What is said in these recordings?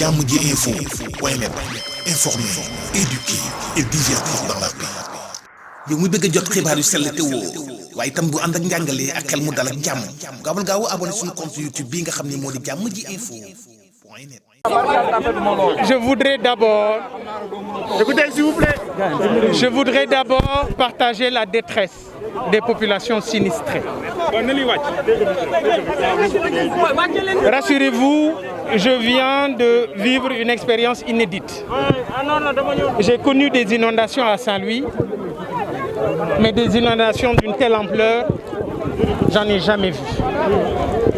Jammji Info .net informer, éduquer et divertir dans la paix. yow mu bëgg a jot xibaar yu sell te woo waaye itam bu ànd ak njàngalee ak xel mu dal ak jàmm gaawal gaaw abonné suñu compte YouTube bi nga xam ne moo di Jammji Info .net. Je voudrais d'abord, écoutez s'il vous plaît, je voudrais d'abord partager la détresse des populations sinistrées. Rassurez-vous, je viens de vivre une expérience inédite. J'ai connu des inondations à Saint-Louis, mais des inondations d'une telle ampleur, j'en ai jamais vu.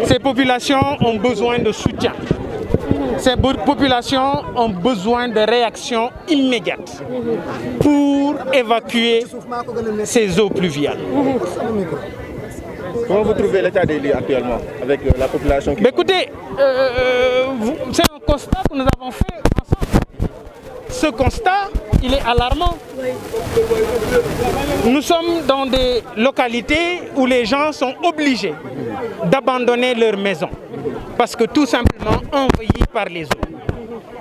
Ces populations ont besoin de soutien. Ces populations ont besoin de réactions immédiates pour évacuer ces eaux pluviales. Comment vous trouvez l'état des lieux actuellement avec la population qui... Écoutez, c'est un constat que nous avons fait ensemble. Ce constat, il est alarmant. Nous sommes dans des localités où les gens sont obligés d'abandonner leurs maisons parce que tout simplement envahis par les eaux.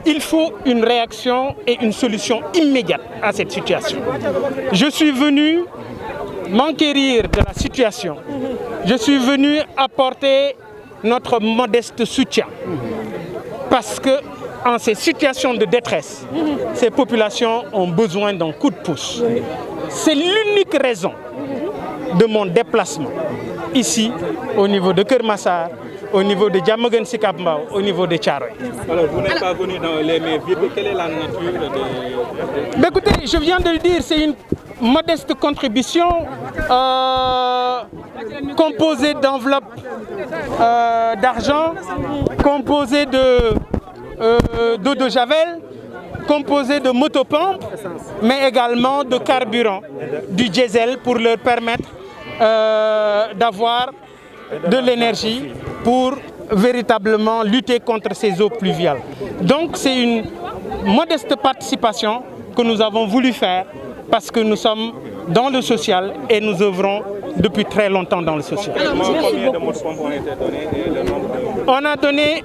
Il faut une réaction et une solution immédiate à cette situation. Je suis venu m'enquérir de la situation. Je suis venu apporter notre modeste soutien parce que en ces situations de détresse, ces populations ont besoin d'un coup de pouce. C'est l'unique raison de mon déplacement ici, au niveau de Keur Massar, au niveau de Diamaguène Sicap Mbao, au niveau de Thiaroye. Alors, vous n'êtes pas venu dans les mains vides. Quelle est la nature de... Écoutez, je viens de le dire, c'est une modeste contribution composée d'enveloppes d'argent, composée d'eau de javel, composée de motopompes, mais également de carburant, du diesel pour leur permettre d'avoir de l'énergie pour véritablement lutter contre ces eaux pluviales. Donc c'est une modeste participation que nous avons voulu faire parce que nous sommes dans le social et nous œuvrons depuis très longtemps dans le social. Combien de motopompes ont été donnés et le nombre de... On a donné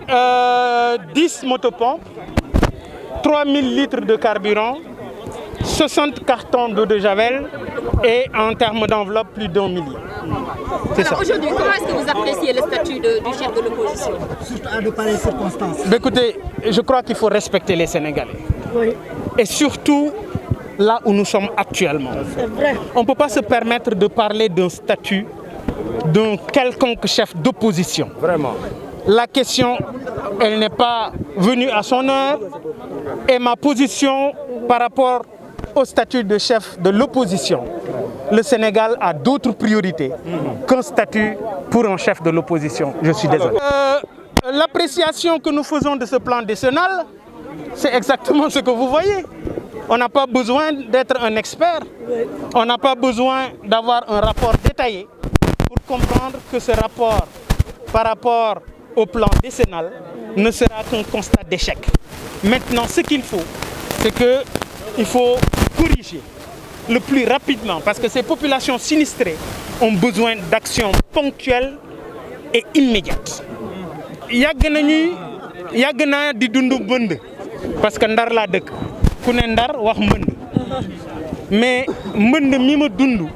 10 motopompes, 3000 litres de carburant, 60 cartons d'eau de javel et en termes d'enveloppe plus d'1 million. C'est ça. Aujourd'hui, comment est-ce que vous appréciez le statut du chef de l'opposition? Surtout à de pareilles circonstances. Écoutez, je crois qu'il faut respecter les Sénégalais. Oui. Et surtout là où nous sommes actuellement. C'est vrai. On ne peut pas se permettre de parler d'un statut d'un quelconque chef d'opposition. Vraiment. La question, elle n'est pas venue à son heure et ma position par rapport au statut de chef de l'opposition. Le Sénégal a d'autres priorités qu'un statut pour un chef de l'opposition. Je suis désolé. L'appréciation que nous faisons de ce plan décennal, c'est exactement ce que vous voyez. On n'a pas besoin d'être un expert. On n'a pas besoin d'avoir un rapport détaillé pour comprendre que ce rapport, par rapport au plan décennal, ne sera qu'un constat d'échec. Maintenant, ce qu'il faut, c'est qu'il faut corriger le plus rapidement parce que ces populations sinistrées ont besoin d'actions ponctuelles et immédiates. Yàgg naa di dund mbënd parce que Ndar laa dëkk ku ne Ndar wax mbënd mais mbënd mi ma dund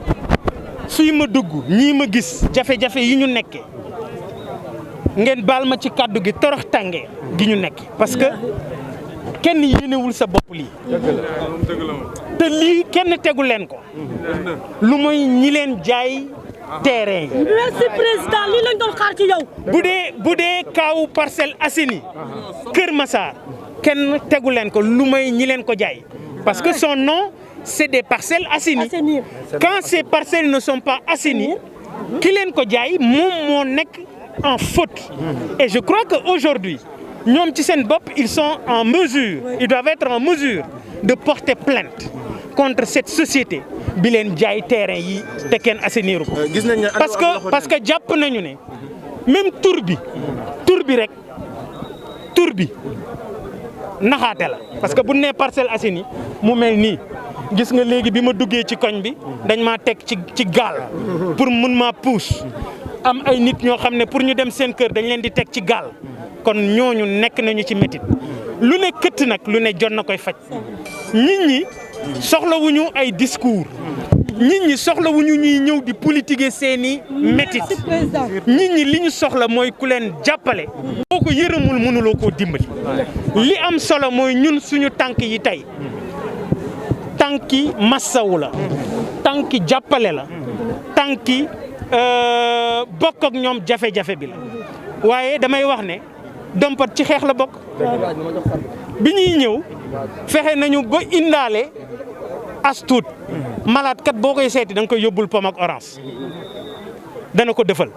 fii ma dugg ñii ma gis jafe-jafe yi ñu nekkee ngeen baal ma ci kàddu gi torox tànge gi ñu nekk parce que kenn yéenewul sa bopp lii te lii kenn tegu leen ko lu mooy ñi leen jaay terrain yi. Merci président lii lañ doon xaar ci yow. bu dee kaawu Parcelles Assainies Keur Massar kenn tegu leen ko lu mooy ñi leen ko jaay parce que son nom c'est des Parcelles Assainies. Quand ces parcelles ne sont pas assainies ki leen ko jaay moom moo nekk en faute et je crois qu'aujourd'hui ñoom ci seen bopp ils sont en mesure ils doivent être en mesure de porter plainte contre cette société bi leen jaay terrain yi te kenn assainiru ko parce que jàpp nañu ne même tur bi rek naxaate la parce que bu nee Parcelles Assainies mu mel nii gis nga léegi bi ma duggee ci koñ bi dañ maa teg ci gaal pour mun maa puus am ay nit ñoo xam ne pour ñu dem seen kër dañ leen di teg ci gaal kon ñooñu nekk nañu ci métit lu ne këtt nag lu ne jot na koy faj nit ñi soxlawuñu ay discours nit ñi soxlawuñu ñuy ñëw di politiquer seeni métit nit ñi li ñu soxla mooy ku leen jàppale boo ko yërëmul mënuloo koo dimbali li am solo mooy ñun suñu tànk yi tey tànki massawu la tànki jàppale la tànki bokk ak ñoom jafe-jafe bi la waaye damay wax ne dompat ci xeex la bokk bi ñuy ñëw fexe nañu ba indaale as tuut malade kat boo koy seeti da nga koy yóbbul pomme ak orange dana ko defal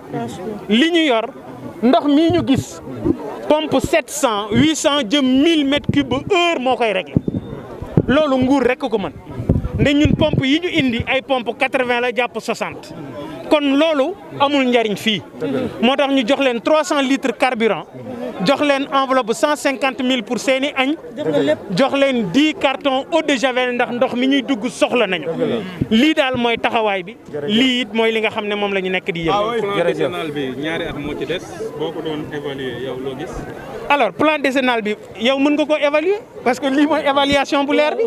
li ñu yor ndox mii ñu gis pompe 700 800 jëm 1000 mètres cubes heure moo koy réglé loolu nguur rek ko mën nde ñun pompe yi ñu indi ay pompe 80 la jàpp 60 kon loolu amul njariñ fii moo tax ñu jox leen 300 litres carburant jox leen enveloppe 150 000 pour seeni añ jox leen 10 cartons eau de javel ndax ndox mi ñuy dugg soxla nañu lii daal mooy taxawaay bi lii it mooy li nga xam ne moom la ñu nekk di yëngu. plan décennal bi ñaari at moo ci des boo ko doon évaluer yow loo gis. alors plan décennal bi yow mën nga ko évaluer parce que lii mooy évaluation bu leer bi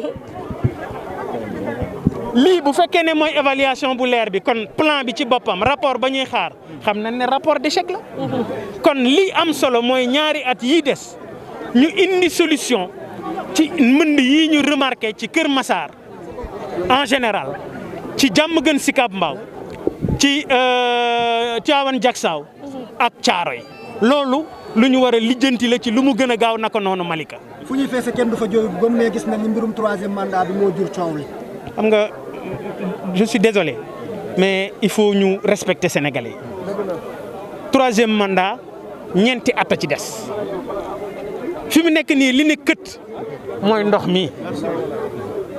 lii bu fekkee ne mooy évaluation bu leer bi kon plan bi ci boppam rapport ba ñuy xaar xam nañ ne rapport d'échec la kon lii am solo mooy ñaari at yii des ñu indi solution ci mbënd yii ñu remarqué ci Kër Massar en général ci Diamaguène Sicap Mbao ci Tivaouane Diacksao ak Thiaroye loolu lu ñu war a lijjanti la ci lu mu gën a gaaw naka noonu Malika. fu ñuy feese kenn du fa jooy gom mais gis nañ ni mbirum 3e mandat bi moo jur coow li. xam nga je suis désolé mais il faut ñu respecter Sénégalais yi 3e mandat ñeenti at a ci des fi mu nekk nii li ne kët mooy ndox mi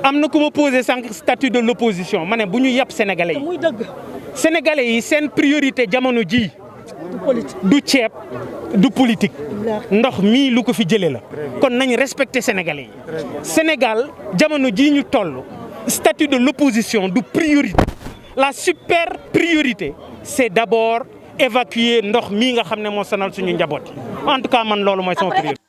am na ku ma posé sànq statut de l'opposition ma ne bu ñu yàpp Sénégalais yi Sénégalais yi seen priorité jamono ji du ceeb du politique ndox mii lu ko fi jëlee la kon nañ respecter Sénégalais yi Sénégal jamono ji ñu toll statut de l'opposition du priorité la super priorité c'est d'abord évacuer ndox mii nga xam ne moo sonal suñu njaboot en tout cas man loolu mooy sama priorité.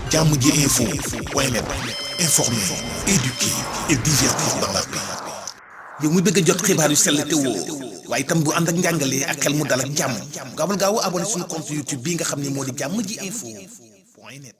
Diamji Info point net informer, éduquer et divertir dans la paix. yow mu bëgg a jot xibaar yu sell te woo waaye itam bu ànd ak njàngalee ak xel mu dal ak jàmm gaawal gaaw abonné suñu compte YouTube bii nga xam ne moo di Diamji Info point net